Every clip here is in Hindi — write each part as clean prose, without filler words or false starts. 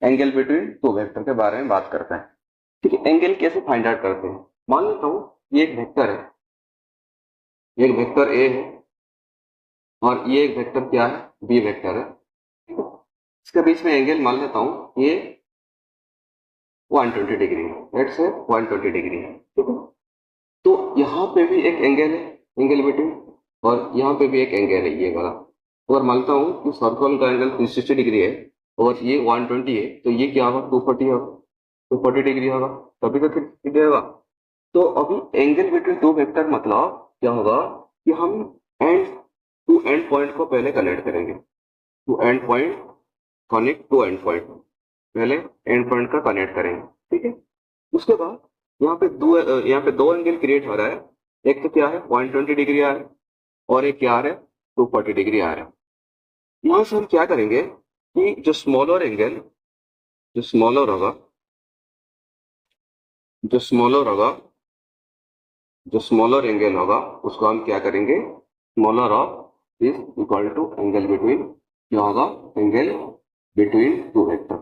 एंगल बिटवीन टू वेक्टर के बारे में बात करते हैं। ठीक है, एंगल कैसे फाइंड आउट करते हैं। मान लेता हूं ये एक वेक्टर है, एक वेक्टर ए है और ये एक वेक्टर क्या है, बी वेक्टर है। ठीक है, इसके बीच में एंगल मान लेता हूं ये 120 डिग्री है, लेट्स से 120 डिग्री है। ठीक है, तो यहाँ पे भी एक एंगल है, एंगल बिटवीन, और यहाँ पे भी एक एंगल है ये वाला। अगर मानता हूँ कि सर्कल का एंगल 360 डिग्री है और ये 120 है, तो ये क्या होगा, 240 होगा, 240 डिग्री होगा, तभी तो 360 होगा। तो अभी एंगल बिटवीन टू वेक्टर मतलब क्या होगा कि हम एंड टू एंड पॉइंट को पहले कनेक्ट करेंगे। To end point, connect to end point, पहले एंड पॉइंट का कनेक्ट करेंगे। ठीक है, उसके बाद यहाँ पे दो एंगल क्रिएट हो रहा है। एक तो क्या है 120 डिग्री आ रहा है और एक क्या आ रहा है 240 डिग्री आ रहा है। यहाँ से हम क्या करेंगे कि जो स्मॉलर एंगल, जो स्मॉलर होगा, जो स्मॉलर होगा, जो स्मॉलर एंगल होगा उसको हम क्या करेंगे, smaller of is equal to angle between, क्या होगा, angle between two vector,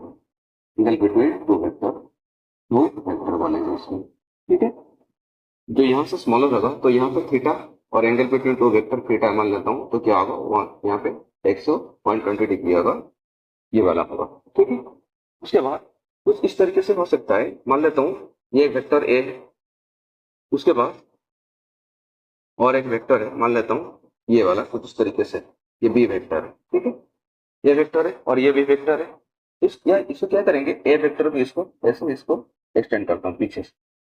angle between two vector, two vector बनेगा इसमें। ठीक है, जो यहाँ से स्मॉलर होगा तो यहाँ पे थीटा और angle between two vector theta मान लेता हूँ, तो क्या होगा वहाँ यहाँ पे 120 डिग्री होगा, ये वाला होगा। ठीक है, उसके बाद कुछ इस तरीके से हो सकता है, मान लेता हूँ ये वेक्टर ए है, उसके बाद और एक वेक्टर है, मान लेता हूँ ये वाला कुछ इस तरीके से, ये बी वेक्टर है। ठीक है, ये वेक्टर है और ये भी वेक्टर है। इसको क्या करेंगे, ए वेक्टर को इसको ऐसे इसको एक्सटेंड करता हूँ पीछे से,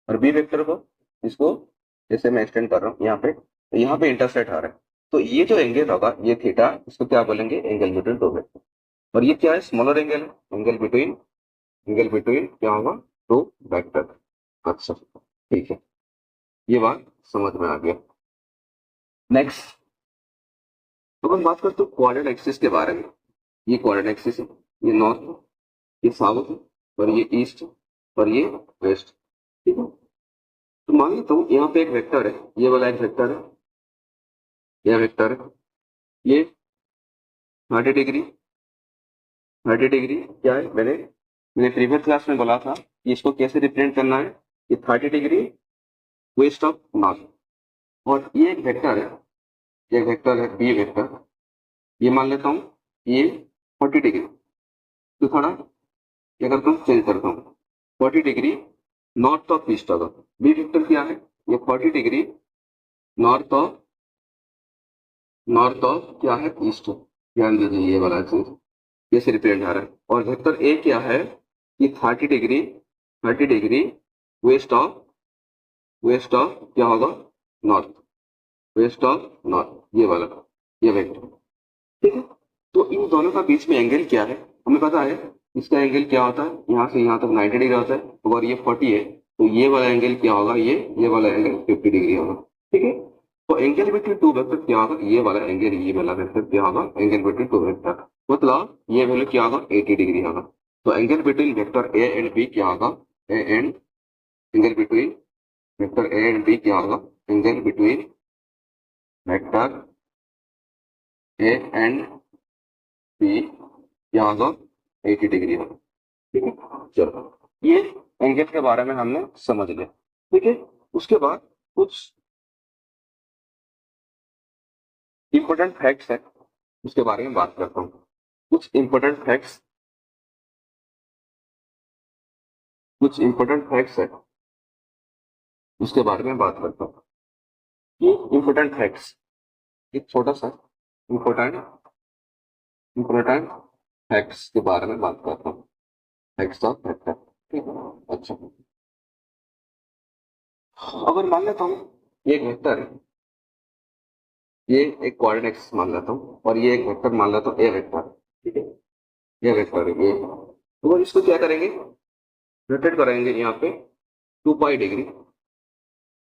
और बी वेक्टर को इसको जैसे मैं एक्सटेंड कर रहा हूँ यहाँ पे, तो यहाँ पे इंटरसेक्ट आ रहा है। तो ये जो एंगल होगा ये थीटा, इसको क्या बोलेंगे, एंगल बिटवीन टू वेक्टर। और ये क्या है, स्मॉलर एंगल है, एंगल बिटवीन, एंगल बिटवीन क्या होगा, टू वेक्टर। अच्छा, ठीक है, ये बात समझ में आ गया। नेक्स्ट, तो हम बात करते हैं कोऑर्डिनेट एक्सिस के बारे में। ये कोऑर्डिनेट एक्सिस है, ये नॉर्थ है, ये साउथ है, और ये ईस्ट है, और ये वेस्ट। ठीक है, तो मान लेता हूँ यहाँ पे एक वेक्टर है, ये वाला एक वेक्टर है, यह वेक्टर है, ये 30 डिग्री, 30 डिग्री क्या है, मैंने मैंने प्रीवियस क्लास में बोला था कि इसको कैसे रिप्रेजेंट करना है, ये 30 डिग्री वेस्ट ऑफ नॉर्थ। और ये एक वेक्टर है, ये वेक्टर है बी वेक्टर, ये मान लेता हूँ ये 40 डिग्री, तो थोड़ा क्या करता हूँ, चेंज करता हूँ, 40 डिग्री नॉर्थ ऑफ ईस्ट होगा। बी वेक्टर क्या है, ये 40 degree north of, north of क्या है, ईस्ट। ध्यान दीजिए ये वाला चीज कैसे रिप्रेजेंट आ रहा है। और वेक्टर ए क्या है, ये 30 degree, 30 degree west of, west of क्या होगा, नॉर्थ, वेस्ट ऑफ नॉर्थ, ये वाला, ये वेक्टर। ठीक है, तो इन दोनों का बीच में एंगल क्या है, हमें पता है इसका एंगल क्या होता है, यहाँ से यहाँ तक 90 डिग्री होता है, अगर ये 40 है तो ये वाला एंगल क्या होगा, ये वाला एंगल 50 डिग्री होगा। ठीक है, तो एंगल बिटवीन टू वेक्टर क्या होगा, ये वाला एंगल, ये वाला वेक्टर क्या होगा, एंगल बिटवीन टू वेक्टर, मतलब ये वैल्यू क्या होगा, 80 डिग्री होगा। तो angle between vector A and B क्या होगा, A and, angle between vector A and B क्या होगा, angle between vector A and B क्या होगा, 80 डिग्री होगा। ठीक है, चलो ये एंगल के बारे में हमने समझ लिया। ठीक है, उसके बाद कुछ इंपॉर्टेंट फैक्ट्स है, उसके बारे में बात करता हूँ। कुछ इंपॉर्टेंट फैक्ट्स, कुछ इंपॉर्टेंट फैक्ट्स है, उसके बारे में बात करता हूँ। ये इंपॉर्टेंट फैक्ट्स, एक छोटा सा इंपॉर्टेंट, इंपॉर्टेंट फैक्ट्स के बारे में बात करता हूँ। Facts of factor. ठीक है, अच्छा, अगर मान लेता हूँ ये एक वेक्टर है, ये एक कोऑर्डिनेट एक्सिस मान लेता हूँ, और ये एक वेक्टर मान लेता हूँ ए वेक्टर। ठीक है, ये वेक्टर है ये, तो इसको क्या करेंगे, रोटेट करेंगे यहाँ पे 2 पाई डिग्री।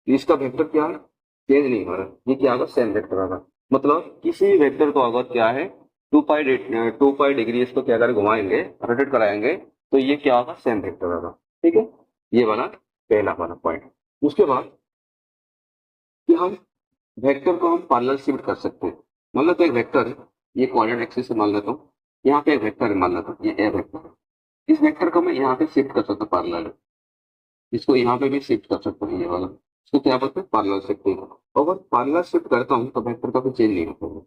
इसका वेक्टर क्या है, चेंज नहीं हो रहा, ये क्या होगा, सेम वेक्टर होगा। मतलब किसी वेक्टर को अगर क्या है 2 पाई डिग्री इसको क्या करें, घुमाएंगे, रोटेट कराएंगे, तो ये क्या होगा, सेम वेक्टर होगा। ठीक है, ये वाला पहला वाला पॉइंट। उसके बाद कि हम वेक्टर को हम पैरेलल शिफ्ट कर सकते हैं। मान लो तो एक वेक्टर है, ये कोऑर्डिनेट एक्सिस से मान लेता हूँ, यहाँ पे एक वेक्टर है, मान लेता हूँ ये ए वेक्टर है। इस इस वेक्टर को मैं यहाँ पे शिफ्ट कर सकता हूँ पैरेलल, इसको यहाँ पे भी शिफ्ट कर सकता हूँ, ये वाला, इसको क्या बोलते हैं पैरेलल शिफ्टिंग। अगर पैरेलल शिफ्ट करता हूँ तो वेक्टर का भी चेंज नहीं होता है,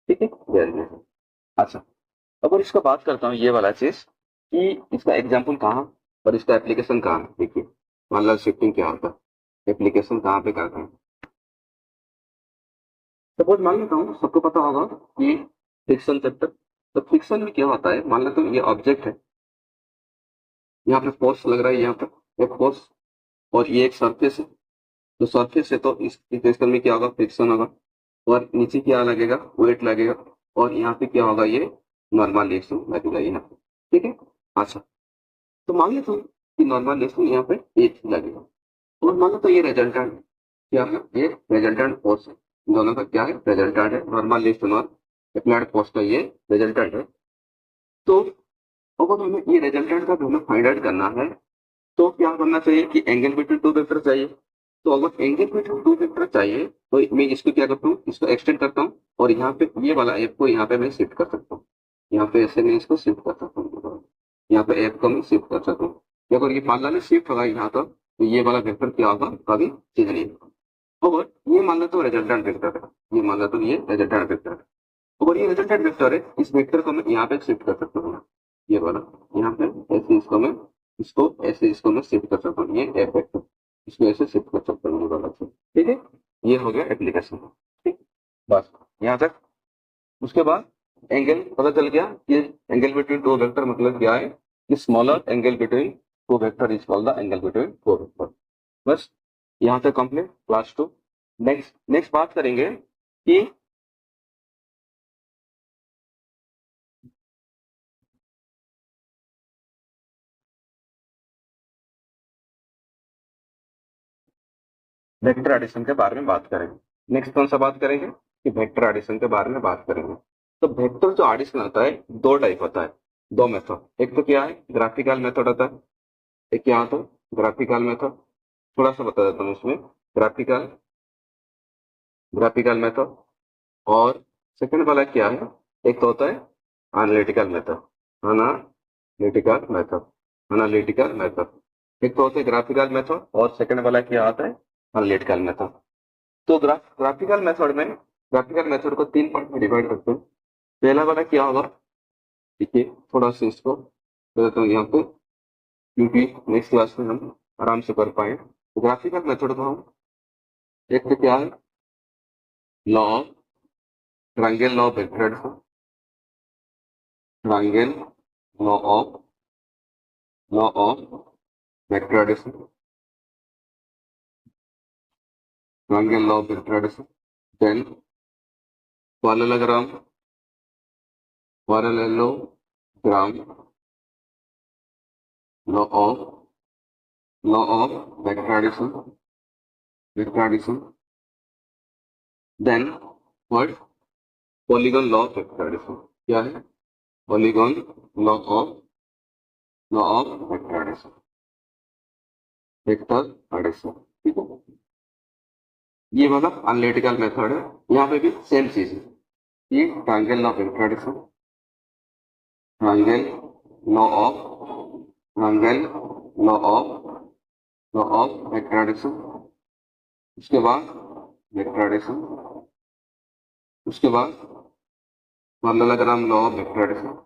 ठीक है, वेरी गुड। अच्छा, अगर इसका बात करता हूँ ये वाला चीज कि इसका एग्जाम्पल कहाँ और इसका एप्लीकेशन कहाँ है, देखिए पैरेलल शिफ्टिंग क्या होता है, एप्लीकेशन कहाँ पे करते हैं। सपोज मान लेता हूँ सबको पता होगा कि फ्रिक्शन चैप्टर, तो फ्रिक्शन में क्या होता है, मान लेता हूँ ये ऑब्जेक्ट है, यहाँ पे फोर्स लग रहा है, यहाँ पे एक फोर्स, और ये एक सरफेस है, तो सरफेस है तो इस फ्रिक्शन में क्या होगा, फ्रिक्शन होगा, और नीचे क्या लगेगा, वेट लगेगा, और यहाँ पे क्या होगा, ये नॉर्मल रिएक्शन लगेगा यहाँ पे, ठीक है। अच्छा, तो मान लेता हूँ कि नॉर्मल रिएक्शन यहाँ पे एक ही लगेगा, और मान लेता हूँ ये रिजल्टेंट क्या है, ये रिजल्टेंट फोर्स है, दोनों का क्या है, रिजल्टेंट है, नॉर्मल रिएक्शन और अप्लाइड फोर्स का ये रिजल्टेंट है। तो अगर हमें ये रिजल्टेंट का हमें फाइंड आउट करना है, तो क्या करना चाहिए कि एंगल बिटवीन टू वेक्टर चाहिए। तो अगर एंगल बिटवीन टू वेक्टर चाहिए तो मैं इसको क्या करता हूँ, इसको एक्सटेंड करता हूँ, और यहाँ पे ये वाला एफ को यहाँ पे मैं शिफ्ट कर सकता हूँ, यहाँ पे ऐसे मैं इसको शिफ्ट कर सकता हूँ, यहाँ पे एफ को मैं शिफ्ट कर सकता हूँ। तो अगर ये मान लो शिफ्ट होगा यहाँ तक, तो ये वाला वेक्टर क्या होगा, कभी चेंज नहीं होगा। अगर ये मान लो तो रिजल्टेंट वेक्टर है, ये मान लो तो ये रिजल्टेंट वेक्टर है, अगर ये रिजल्टेंट वेक्टर है, इस वेक्टर को मैं यहाँ पे शिफ्ट कर सकता हूँ, ये वाला, यहाँ पे ऐसे इसको ऐसे इसको मैं शिफ्ट कर सकता हूँ, ये एफ वेक्टर, इसको ऐसे शिफ्ट कर सकता हूँ, ये वाला से, ठीक है। ये हो गया एप्लीकेशन, ठीक, बस यहाँ तक। उसके बाद एंगल पता चल गया कि एंगल बिटवीन टू वेक्टर मतलब क्या है, कि smaller angle between two vector is called the angle between two vector. बस यहाँ तक कंप्लीट क्लास 2। नेक्स्ट नेक्स्ट बात करेंगे कि वेक्टर एडिशन के बारे में बात करेंगे। नेक्स्ट कौन सा बात करेंगे, कि वेक्टर एडिशन के बारे में बात करेंगे। तो वेक्टर जो एडिशन होता है दो टाइप होता है, दो मेथड, एक तो क्या है ग्राफिकल मेथड होता है, एक क्या होता है ग्राफिकल मेथड। थोड़ा सा बता देता हूँ इसमें, ग्राफिकल ग्राफिकल मेथड, और सेकंड वाला क्या है, एक तो होता है analytical method, analytical method, analytical method. एक तो होता है ग्राफिकल मेथड, और सेकंड वाला क्या आता है एनालिटिकल मेथड। तो ग्राफिकल मेथड को तीन पार्ट में डिवाइड करते हैं। पहला वाला क्या होगा, देखिए थोड़ा सा इसको कर देता हूँ यहाँ पे, क्योंकि नेक्स्ट क्लास में हम आराम से कर पाए। ग्राफिकल मेथड को हम, एक तो क्या है law of triangle, law of vector, triangle of law of vector addition, triangle law of vector addition, then parallelogram, parallelogram law of vector addition, then what, polygon law of vector addition. क्या है, polygon law of vector addition, vector addition, ठीक है। ये वाला एनालिटिकल मेथड है, यहाँ पे भी सेम चीज है, ये triangle law of vector addition, triangle law of triangle law of vector addition, उसके बाद वेक्टर एडिशन, उसके बाद parallelogram law of vector addition,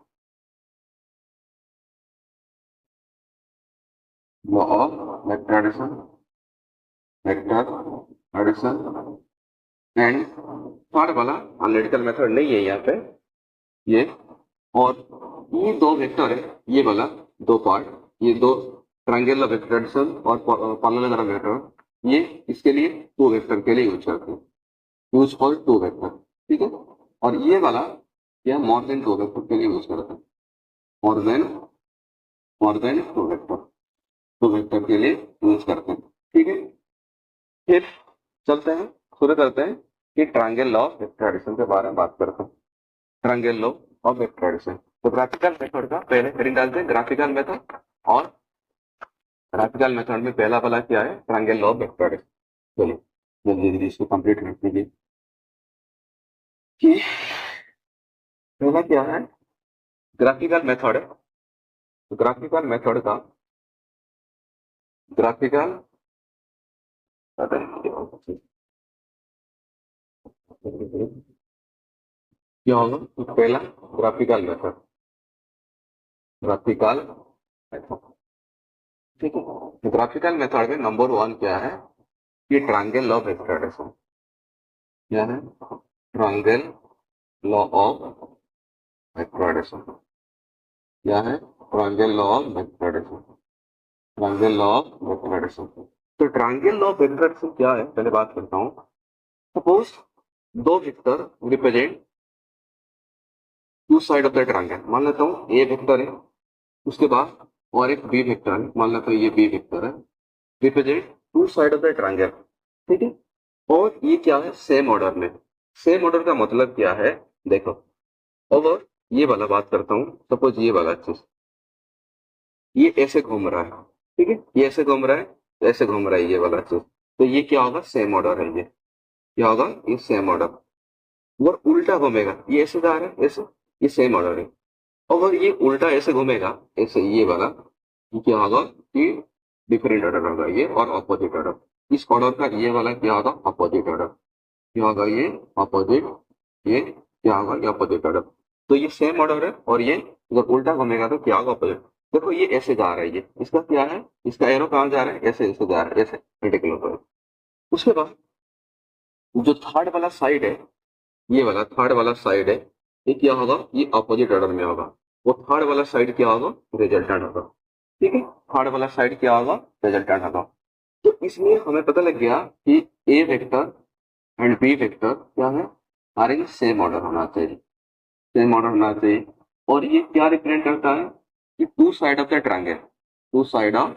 law of vector addition, vector addition, and third वाला एनालिटिकल मेथड नहीं है यहाँ पे, ये, और ये दो वेक्टर है, ये वाला दो पार्ट, ये दो ट्रायंगल वेक्टर एडिशन और पैरेललोग्राम वेक्टर, ये इसके लिए टू वेक्टर के लिए यूज करते हैं, यूज फॉर टू वेक्टर, ठीक है। और ये वाला क्या मोर देन टू वेक्टर के लिए यूज करते हैं, मोर देन टू वेक्टर के लिए यूज करते हैं, ठीक है। फिर चलते हैं, शुरू करते हैं कि triangle law of vector addition के बारे में बात करते हैं। Triangle law of vector addition, तो ग्राफिकल मेथड का पहले हेडिंग डालते हैं ग्राफिकल मेथड, और ग्राफिकल मेथड में पहला वाला क्या है triangle law of vector addition. चलिए जल्दी जल्दी इसको कंप्लीट कर दीजिए कि पहला क्या है ग्राफिकल मेथड है, ग्राफिकल मेथड का ग्राफिकल क्या होगा? तो पहला ग्राफिकल मेथड, ग्राफिकल मेथड, ठीक है। ग्राफिकल मेथड में नंबर वन क्या है? ये ट्रायंगल लॉ ऑफ एक्सट्राडेशन। क्या है? Triangle law of extradition. क्या है? Triangle law of extradition. Triangle law of extradition. तो ट्रायंगल लॉ ऑफ एक्सट्राडेशन क्या है, पहले बात करता हूं। सपोज दो vector represent two side of the triangle. मान लेता हूं ए वेक्टर है, उसके बाद और एक बी वेक्टर है, मान लेता हूं ये बी वेक्टर है, represent two side of the triangle, ठीक है। और ये क्या है? सेम ऑर्डर में। सेम ऑर्डर का मतलब क्या है? देखो, अगर ये वाला बात करता हूं, सपोज ये वाला चीज ये ऐसे घूम रहा है, ठीक है, ये ऐसे घूम रहा है, ऐसे घूम रहा है ये वाला चीज, तो ये क्या होगा? सेम ऑर्डर है। ये क्या होगा? ये सेम ऑर्डर। और उल्टा घूमेगा, ये ऐसे जा रहा है ऐसे, ये सेम ऑर्डर है। अगर ये उल्टा ऐसे घूमेगा ऐसे, ये वाला, ये क्या होगा? ये डिफरेंट ऑर्डर होगा ये, और अपोजिट ऑर्डर। इस ऑर्डर का ये वाला क्या होगा? Opposite order. क्या होगा? ये अपोजिट। ये क्या होगा? ये अपोजिट ऑर्डर। तो ये सेम ऑर्डर है, और ये अगर उल्टा घूमेगा तो क्या होगा? अपोजिट। देखो ये ऐसे जा रहा है, ये इसका क्या है? इसका एरो कहाँ जा रहा है? ऐसे ऐसे जा रहा है, ऐसे पर्टिकुलर। उसके बाद जो थर्ड वाला साइड है, ये वाला थर्ड वाला साइड है, ये क्या होगा? ये अपोजिट ऑर्डर में होगा। वो थर्ड वाला साइड क्या होगा? रिजल्टेंट होगा, ठीक है। थर्ड वाला साइड क्या होगा? रिजल्टेंट होगा। तो इसलिए हमें पता लग गया कि ए वेक्टर एंड बी वेक्टर क्या है? आर इन सेम ऑर्डर होना चाहिए, सेम ऑर्डर होना चाहिए। और ये क्या रिप्रेजेंट करता है? कि two side of the triangle, two side of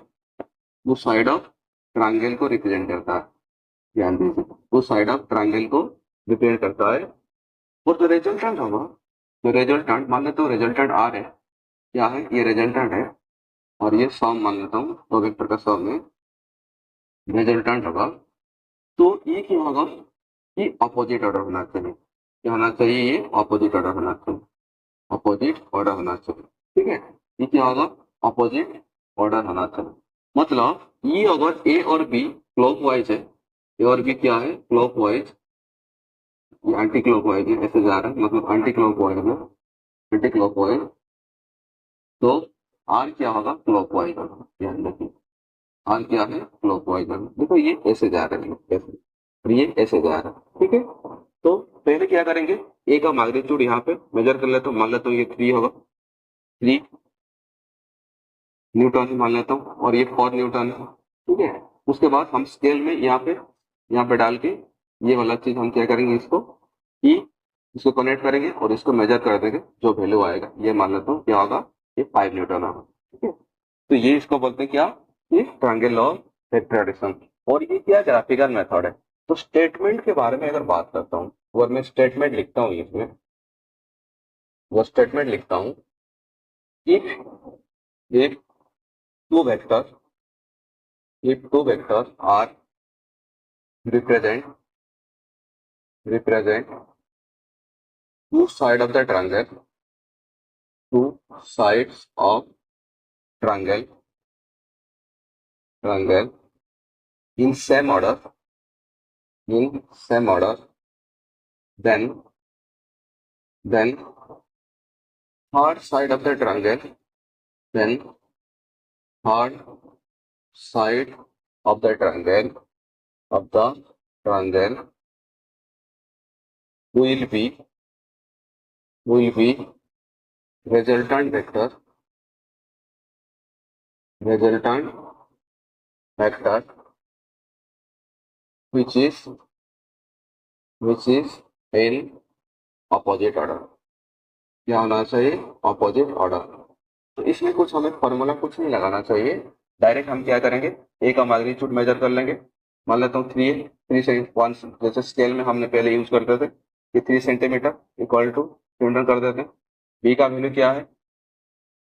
two side of triangle को रिप्रेजेंट करता है। ध्यान दीजिए, टू साइड ऑफ ट्रायंगल को रिप्रेजेंट करता है। और जो रिजल्टेंट होगा, जो रिजल्टेंट मान लेते हो रिजल्टेंट आर है, क्या है? ये रिजल्टेंट है, और ये सम मान लेता हूँ, दो वेक्टर का सम में रिजल्टेंट होगा। तो ये क्या होगा? ये अपोजिट ऑर्डर होना चाहिए। क्या होना चाहिए? ये अपोजिट ऑर्डर होना चाहिए, अपोजिट ऑर्डर होना चाहिए, ठीक है। ये क्या होगा? अपोजिट ऑर्डर होना चाहिए। मतलब ये अगर ए और बी क्लॉकवाइज है, ए और बी क्या है? क्लॉकवाइज, ये एंटी क्लॉकवाइज है, ऐसे जा रहा है, मतलब एंटी क्लॉकवाइज है, एंटी क्लॉकवाइज। तो आर क्या होगा? क्लॉकवाइज होगा। ध्यान रखिए, आर क्या है? क्लॉकवाइज होगा। देखो ये ऐसे जा रहे हैं, ऐसे, और ये ऐसे जा रहा है, ठीक है। तो पहले क्या करेंगे? ए का मैग्नीट्यूड यहाँ पे मेजर कर लेते हो, मान लेता हूँ ये 3 होगा, 3 न्यूटन ही मान लेता हूँ, और ये 4 न्यूटन है, ठीक है। उसके बाद हम स्केल में यहाँ पे डाल के ये वाला चीज हम क्या करेंगे? इसको कि इसको कनेक्ट करेंगे और इसको मेजर कर देंगे, जो वैल्यू आएगा ये मान लेता हूँ क्या होगा? ये 5 न्यूटन होगा, ठीक है। तो ये इसको बोलते हैं क्या? ये ट्रायंगल लॉ ऑफ एक्सट्राडेशन। और ये क्या? ग्राफिकल मेथड है। तो स्टेटमेंट के बारे में अगर बात करता हूँ, और मैं स्टेटमेंट लिखता हूँ इसमें, वो स्टेटमेंट लिखता हूँ, if if two vectors if two vectors are represent two side of the triangle, two sides of triangle in same order, then third side of the triangle, then third side of the triangle will be resultant vector which is in opposite order। क्या होना चाहिए? Opposite order. तो इसमें कुछ हमें फॉर्मूला कुछ नहीं लगाना चाहिए, डायरेक्ट हम क्या करेंगे? ए का मैग्नीट्यूड मेजर कर लेंगे, मान लेता हूँ 3 है, 3 से 1, जैसे स्केल में हमने पहले यूज करते थे कि 3 सेंटीमीटर इक्वल टू न्यूटन कर देते हैं। बी का वैल्यू क्या है?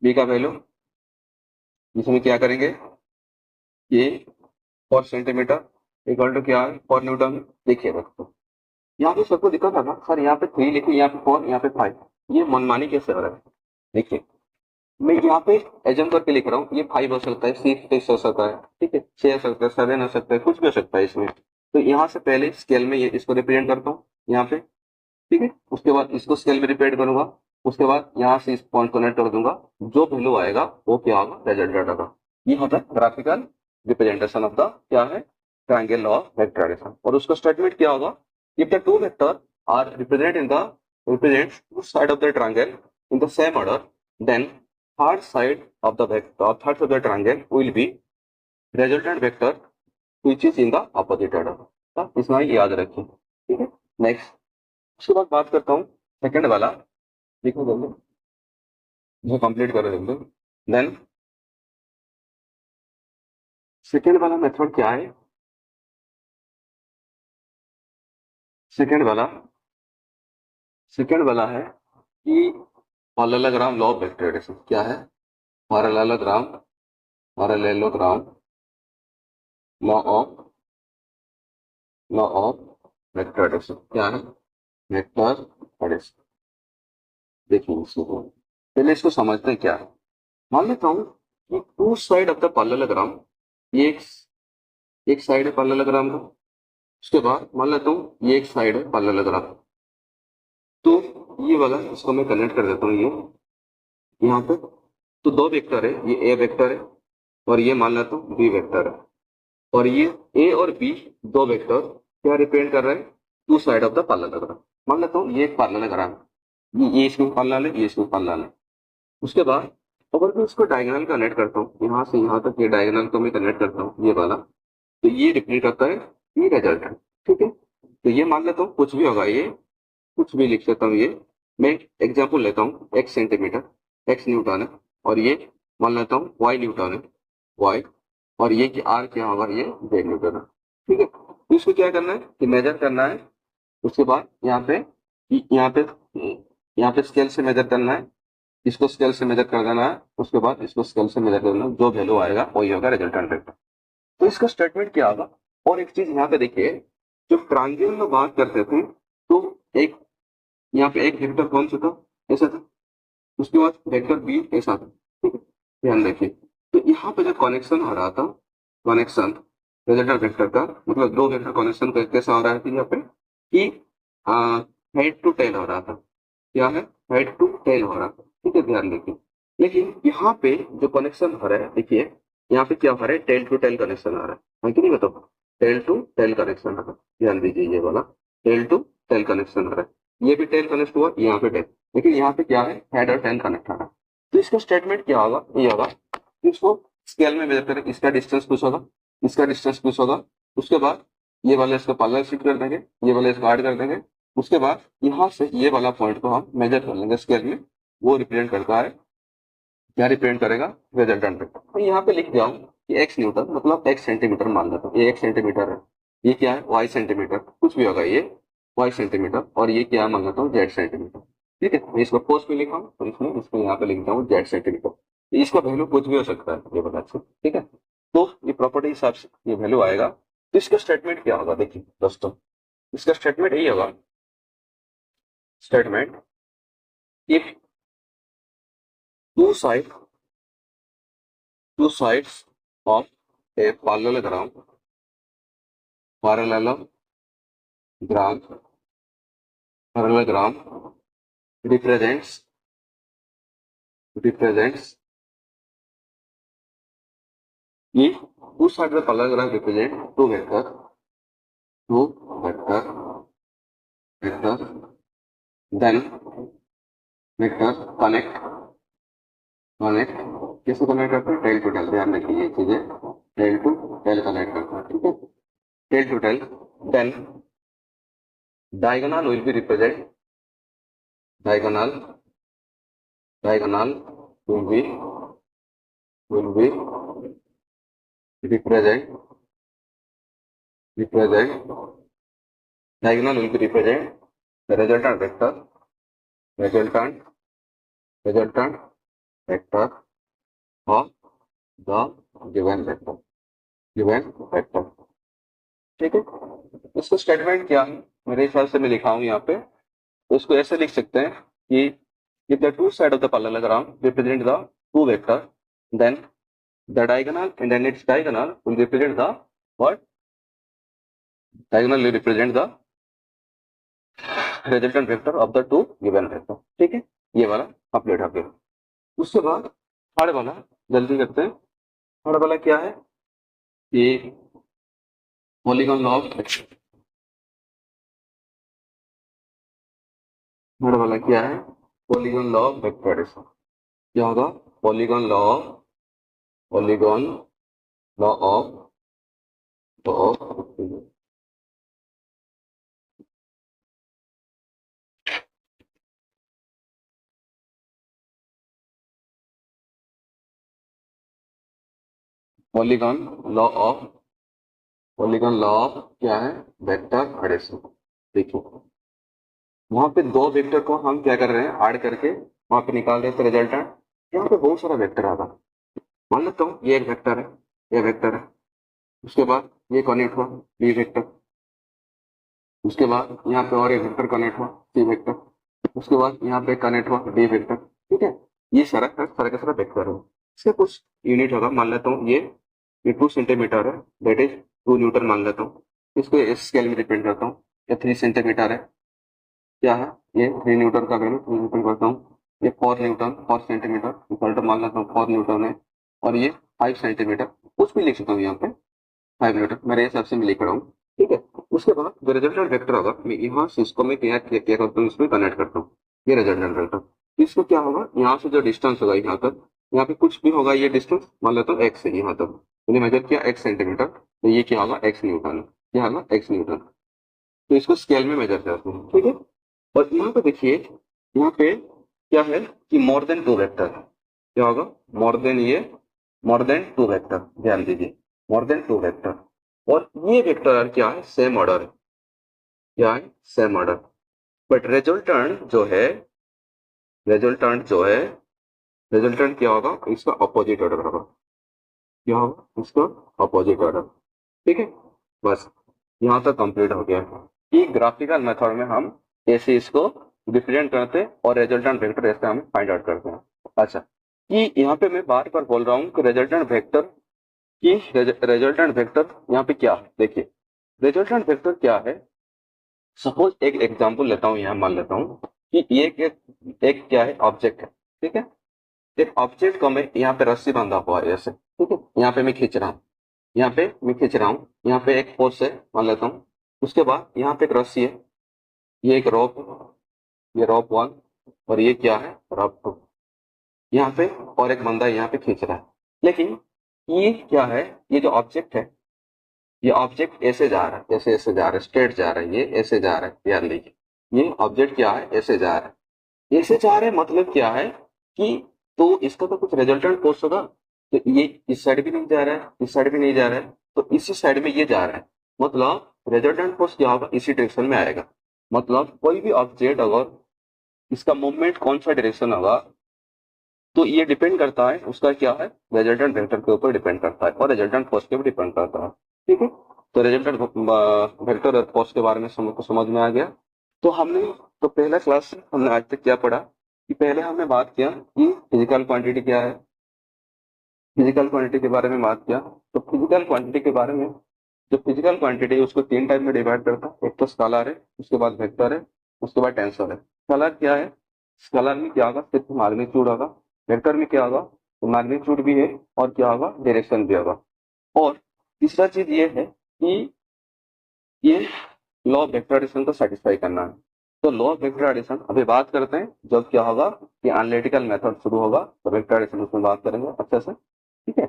बी का वैल्यू इसमें क्या करेंगे? ये 4 सेंटीमीटर इक्वल टू क्या है? 4 न्यूटन। देखिए दोस्तों, यहाँ पे सबको दिक्कत है ना सर, यहाँ पे 3 लिखिए, यहाँ पे 4, यहाँ पे 5, ये मनमानी कैसे हो रहा है? देखिए, मैं यहाँ पे एजम करके लिख रहा हूँ, ये 5 हो सकता है, 6 हो सकता है, ठीक है, 6 हो सकता है, 7 हो सकता है, कुछ भी हो सकता है इसमें। तो यहाँ से पहले स्केल में ये इसको रिप्रेजेंट करता हूँ यहाँ पे, ठीक है। उसके बाद इसको स्केल में रिप्रेजेंट करूंगा, उसके बाद यहाँ से इस पॉइंट कनेक्ट कर दूंगा, जो वैल्यू आएगा वो क्या होगा, रिजल्ट डाटा का। ये होता है ग्राफिकल रिप्रेजेंटेशन ऑफ द क्या है, ट्रायंगल ऑफ वेक्टर एडिशन। और उसका स्टेटमेंट क्या होगा, if the two vector are represent in the represent two side of the triangle in the same order, then third side of the vector, third side of the triangle will be resultant vector which is in the opposite order। तो इसमें याद रखें, ठीक है। नेक्स्ट, उसके बाद बात करता हूँ सेकंड वाला, देखो जल्दी जो कंप्लीट करो जल्दी। देन सेकंड वाला मेथड क्या है, सेकंड वाला सेकंड वाला है कि parallelogram law of vector addition. क्या है, parallelogram parallelogram law of vector addition. क्या है, वेक्टर एडिशन। देखिए इसको पहले इसको समझते हैं क्या है। मान लेता हूँ कि two side of the parallelogram, ये एक साइड है पैरेललोग्राम का। उसके बाद मान लेता हूँ ये एक साइड है पैरेललोग्राम, तो ये वाला इसको मैं कनेक्ट कर देता हूँ ये यहाँ पे। तो दो वेक्टर है, ये ए वेक्टर है और ये मान लेता हूँ बी वेक्टर है। और ये ए और बी दो वेक्टर क्या रिप्रेजेंट कर रहे हैं, two side of the parallelogram. मान लेता हूँ ये एक पैरेललोग्राम है, ये इसमें पैरेलल है, ये इसमें पैरेलल है। उसके बाद अगर मैं इसको डायगोनल कनेक्ट करता हूँ, यहाँ से यहाँ तक ये डायगोनल को मैं कनेक्ट करता हूँ ये वाला, तो ये रिप्रेजेंट करता है ये रिजल्टेंट, ठीक है। तो ये मान लेता हूँ कुछ भी होगा, ये कुछ भी लिख सकता हूँ। ये मैं एग्जाम्पल लेता हूँ, एक्स सेंटीमीटर, एक्स न्यूटन है, और ये मान लेता हूँ वाई न्यूटन है, वाई, और ये कि आर क्या होगा, ये जेड न्यूटन है, ठीक है। तो इसको क्या करना है कि मेजर करना है। उसके बाद यहाँ पे यहाँ पे स्केल से मेजर करना है, इसको स्केल से मेजर कर देना है। उसके बाद इसको स्केल से मेजर करना है, जो वैल्यू आएगा वही होगा रिजल्टेंट वेक्टर। तो इसका स्टेटमेंट क्या होगा। और एक चीज यहाँ पे देखिए, जो ट्रायंगल में बात करते थे, तो एक यहाँ पे एक वेक्टर कौन सा था, ऐसा था। उसके बाद वेक्टर बी ऐसा था, ठीक है, ध्यान देखिए। तो यहाँ पे जो कनेक्शन हो रहा था, कनेक्शन रिजल्टेंट वेक्टर का मतलब दो वेक्टर कनेक्शन कैसा हो रहा है यहाँ पे कि हेड टू टेल हो रहा था। क्या है, हेड टू टेल हो रहा था, ठीक है, ध्यान देखिए। लेकिन यहाँ पे जो कनेक्शन हो रहा है, देखिए यहाँ पे क्या हो रहा है, टेल टू टेल कनेक्शन आ रहा है कि नहीं बताओ, टेल टू टेल कनेक्शन आ रहा है। ध्यान दीजिए ये वाला टेल टू टेल कनेक्शन आ रहा है, ये भी टेल कनेक्ट हुआ, यहाँ पे टेल, लेकिन यहाँ पे क्या है, हेड और टेल कनेक्ट आ रहा है। तो इसका स्टेटमेंट क्या होगा, ये होगा, इसको स्केल में मेजर करें, इसका डिस्टेंस कुछ होगा, इसका डिस्टेंस कुछ होगा। उसके बाद ये वाला इसका पैरेलल शिफ्ट कर देंगे, ये वाला इसको ऐड कर देंगे। उसके बाद यहाँ से ये वाला पॉइंट को हम मेजर कर लेंगे स्केल में, वो रिप्रेजेंट करता है, क्या रिप्रेजेंट करेगा, रिजल्टेंट वेक्टर। तो यहाँ पे लिख दिया हूँ कि एक्स न्यूटन मतलब एक्स सेंटीमीटर मान लेता हूँ, ये एक्स सेंटीमीटर है, ये क्या है वाई सेंटीमीटर, कुछ भी होगा ये वाई सेंटीमीटर, और ये क्या मान लेता हूँ जेड सेंटीमीटर, ठीक है। मैं इसको पोस्ट में लिखा हूँ, तो इसमें इसको यहाँ पे लिखता हूँ जेड सेंटीमीटर। इसका वैल्यू कुछ भी हो सकता है, ये बता, ठीक है। तो ये प्रॉपर्टी हिसाब से ये वैल्यू आएगा। तो इसका स्टेटमेंट क्या होगा, देखिए दोस्तों, इसका स्टेटमेंट यही होगा, statement if two side two sides of a parallelogram parallelogram represents if two sides of the parallelogram represent two vector then vector connect किसको कनेक्ट करते हैं, टेल टू टेल। ध्यान रखिए ये चीजें, टेल टू टेल कनेक्ट करते हैं, ठीक है, tail to tail. Then diagonal will be represent diagonal diagonal will be represent diagonal will be represent the resultant vector of the given vector, ठीक है। इसको स्टेटमेंट क्या है, मेरे हिसाब से मैं लिखा हूं यहाँ पे, तो इसको ऐसे लिख सकते हैं कि if the two side of the parallelogram represent the two vector, then the diagonal and then its diagonal will represent the what? Diagonal will represent the resultant vector of the two given vector. ठीक है, ये वाला कंप्लीट हो गया। उसके बाद थर्ड वाला जल्दी करते हैं। थर्ड वाला क्या है? ये पॉलीगॉन लॉ ऑफ, थर्ड वाला क्या है? Polygon law of vector addition. क्या होगा? Polygon law of, polygon law of polygon law of, polygon law of क्या है? Vector addition. देखिए वहां पे दो वेक्टर को हम क्या कर रहे हैं? ऐड करके वहां पे निकाल रहे थे रिजल्टेंट। यहाँ पे बहुत सारा वेक्टर आता। मान लेता हूँ ये एक वेक्टर है, ये वेक्टर है। उसके बाद ये कनेक्ट हुआ बी वेक्टर। उसके बाद यहाँ पे और एक वेक्टर कनेक्ट हुआ सी वेक्टर। उसके बाद यहाँ पे कनेक्ट हुआ डी वेक्टर। ठीक है, ये सारा का सारा वेक्टर है। इसका कुछ यूनिट होगा। मान लेता हूँ ये 2 सेंटीमीटर है, दैट इज 2 न्यूटन मान लेता हूँ। इसको इस स्केल में डिपेंड करता हूँ। ये 3 सेंटीमीटर है, क्या है? ये 3 न्यूटन का वैल्यू 3 न्यूटन करता हूँ। ये 4 न्यूटन 4 सेंटीमीटर इक्वल टू मान लेता हूँ 4 न्यूटन है। और ये 5 सेंटीमीटर, कुछ भी लिख सकता हूँ यहाँ पे 5 न्यूटन, मेरे हिसाब से मैं लिख रहा हूँ। ठीक है, उसके बाद जो रिजल्टेंट वेक्टर होगा, मैं यहाँ से इसको मैं क्या करता हूँ, इसमें कनेक्ट करता हूँ। ये रिजल्टेंट वेक्टर, इसको क्या होगा? यहाँ से जो डिस्टेंस होगा यहाँ तक, यहाँ पे कुछ भी होगा, ये डिस्टेंस मान लेता हूँ एक्स है यहाँ तक, मैंने मेजर किया एक्स सेंटीमीटर, तो ये क्या होगा? X Newton. क्या होगा? X Newton. तो इसको स्केल में मेजर करते हैं। ठीक है, और यहाँ पे देखिए, यहाँ पे क्या है कि मोर देन 2 वेक्टर। क्या होगा? मोर देन, ये मोर देन 2 वेक्टर, ध्यान दीजिए, मोर देन 2 वेक्टर। और ये वेक्टर क्या है? सेम ऑर्डर है। क्या है? Same order. बट रिजल्टेंट जो है, रिजल्टेंट जो है, रिजल्टेंट क्या होगा? इसका अपोजिट ऑर्डर होगा। क्या होगा? इसका अपोजिट ऑर्डर। ठीक है, बस यहाँ तक कंप्लीट हो गया कि ग्राफिकल मेथड में हम ऐसे इसको डिफरेंट करते हैं और रिजल्टेंट वेक्टर ऐसे हम फाइंड आउट करते हैं। अच्छा, कि यहाँ पे मैं बार बार बोल रहा हूँ कि रिजल्टेंट वेक्टर की, रिजल्टेंट वेक्टर यहाँ पे क्या है? देखिए रिजल्टेंट वेक्टर क्या है? सपोज एक एग्जांपल लेता हूँ, यहाँ मान लेता हूँ कि ये एक क्या है? ऑब्जेक्ट है। ठीक है, एक ऑब्जेक्ट को मैं यहाँ पे रस्सी बांधा हुआ है ऐसे। ठीक है, यहाँ पे मैं खींच रहा हूँ, यहाँ पे मैं खींच रहा हूँ, यहाँ पे एक फोर्स है मान लेता हूँ। उसके बाद यहाँ पे एक रस्सी है, ये एक रोप, ये रोप 1, और ये क्या है? रोप 2। यहाँ पे और एक बंदा यहाँ पे खींच रहा है। लेकिन ये क्या है? ये जो ऑब्जेक्ट है, ये ऑब्जेक्ट ऐसे जा रहा है, ऐसे ऐसे जा रहा है, स्ट्रेट जा रहा है, ये ऐसे जा रहा है। ध्यान दीजिए, ये ऑब्जेक्ट क्या है? ऐसे जा रहा है। ऐसे जा रहे मतलब क्या है कि, तो इसका तो कुछ रिजल्टेंट फोर्स होगा। तो ये इस साइड भी नहीं जा रहा है, इस साइड भी नहीं जा रहा है, तो इसी साइड में ये जा रहा है। मतलब रिजल्टेंट फोर्स क्या होगा? इसी डायरेक्शन में आएगा। मतलब कोई भी ऑब्जेक्ट अगर इसका मूवमेंट कौन सा डायरेक्शन होगा, तो ये डिपेंड करता है उसका क्या है? रिजल्टेंट वेक्टर के ऊपर डिपेंड करता है और रिजल्टेंट फोर्स के ऊपर डिपेंड करता है। ठीक है, तो रिजल्टेंट वेक्टर और फोर्स के बारे में समझ में आ गया। तो हमने, तो पहला क्लास हमने आज तक क्या पढ़ा कि पहले हमने बात किया कि फिजिकल क्वांटिटी क्या है, फिजिकल क्वांटिटी के बारे में बात किया। तो फिजिकल क्वांटिटी के बारे में, जो फिजिकल क्वांटिटी है उसको 3 टाइप में डिवाइड करता है। एक तो स्केलर है, उसके बाद वेक्टर है, उसके बाद टेंसर है। स्केलर क्या है? स्केलर में क्या होगा? सिर्फ मैग्नीट्यूड होगा। वेक्टर में क्या होगा? तो मैग्नीट्यूड भी है और क्या होगा? डायरेक्शन भी होगा। और तीसरा चीज ये है कि ये लॉ ऑफ वेक्टर एडिशन को सेटिस्फाई करना है। तो लॉ ऑफ वेक्टर एडिशन अभी बात करते हैं, जब क्या होगा कि एनालिटिकल मेथड शुरू होगा तो वेक्टर एडिशन उसमें बात करेंगे अच्छे से। ठीक है,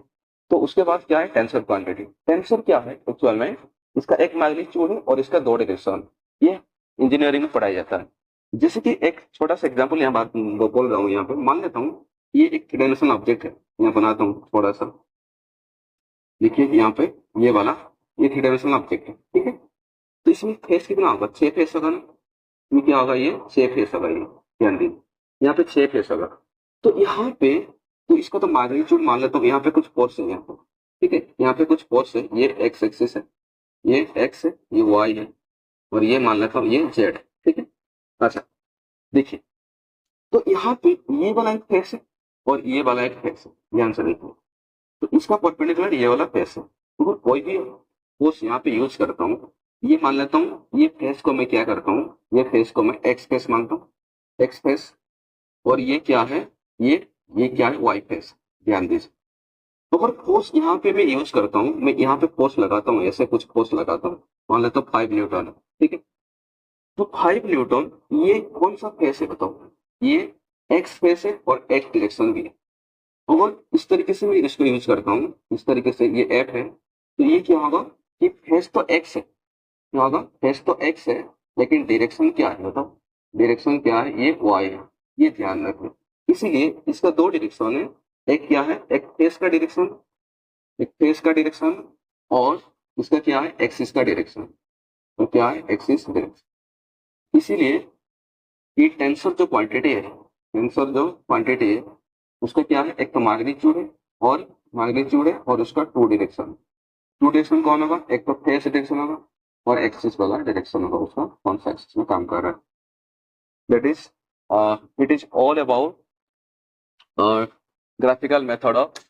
तो उसके बाद क्या है? Tensor quantity. टेंसर क्या है एक्चुअल में? इसका एक मैग्नीट्यूड है और इसका 2 डायरेक्शन। ये इंजीनियरिंग में पढ़ाया जाता है। जैसे कि एक छोटा सा एग्जांपल यहाँ बात बोल रहा हूँ, यहाँ पे मान लेता हूँ ये एक 3 डायमेंशनल ऑब्जेक्ट है। यहाँ बनाता हूँ थोड़ा सा, देखिए यहाँ पे ये वाला, ये 3 डायमेंशनल ऑब्जेक्ट है। ठीक है, तो इसमें फेस कितना होगा? 6 फेस होगा ना। इसमें क्या होगा? ये 6 फेस होगा। ये ध्यान दीजिए, यहाँ पे 6 फेस होगा। तो यहाँ पे, तो इसका तो मैग्नीट्यूड मान लेता हूँ, यहाँ पे कुछ फोर्स है यहाँ पे। ठीक है, यहाँ पे कुछ फोर्स है, ये एक्स एक्सिस है, ये एक्स है, ये वाई है, और ये मान लेता हूँ ये जेड। ठीक है, अच्छा देखिए, तो यहाँ पे ये वाला एक फेस है, और ये वाला एक फेस है, ध्यान से देखो। तो इसका परपेंडिकुलर ये वाला फेस है। तो मैं कोई भी फोर्स यहाँ पे यूज करता हूँ, ये मान लेता हूँ ये फेस को मैं क्या करता हूँ, ये फेस को मैं एक्स फेस मानता हूँ, एक्स फेस। और ये क्या है, ये क्या है, वाई फेस। ध्यान दीजिए। तो अगर फोर्स यहाँ पे मैं यूज करता हूँ, मैं यहाँ पे फोर्स लगाता हूँ, ऐसे कुछ फोर्स लगाता हूँ, मान लेता हूँ 5 न्यूटन है, ठीक है। तो 5 न्यूटन, ये कौन सा फेस है बताओ, ये एक्स फेस है और एक्स डायरेक्शन भी है। और इस तरीके से मैं इसको यूज करता हूँ, इस तरीके से ये एफ है, तो ये क्या होगा कि फेस तो एक्स है, क्या होगा, फेस तो एक्स है, लेकिन डायरेक्शन क्या है बताओ, डायरेक्शन क्या है, ये वाई है। ये ध्यान रखें। इसीलिए इसका दो डायरेक्शन है, एक क्या है, एक फेस का डायरेक्शन, एक फेस का डायरेक्शन, और इसका क्या है, एक्सिस का डायरेक्शन। तो क्या है, एक्सिस डायरेक्शन। इसीलिए ये टेंसर जो क्वांटिटी है, टेंसर जो क्वांटिटी है, उसका क्या है, एक तो मैग्नीट्यूड है, और मैग्नीट्यूड है, और उसका टू डायरेक्शन। टू डायरेक्शन कौन होगा, एक तो फेस डायरेक्शन होगा, और एक्सिस वाला डायरेक्शन होगा, उसका कौन सा एक्सिस में काम कर रहा है। That is it is all about graphical method of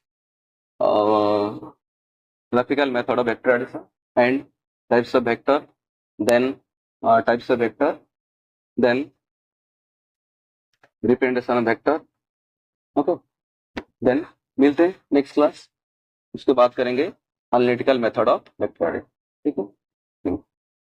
graphical method of vector addition and types of vector, then types of vector, then representation of vector. Okay, then मिलते हैं नेक्स्ट क्लास, उसके बाद करेंगे analytical method of vector addition, ठीक है।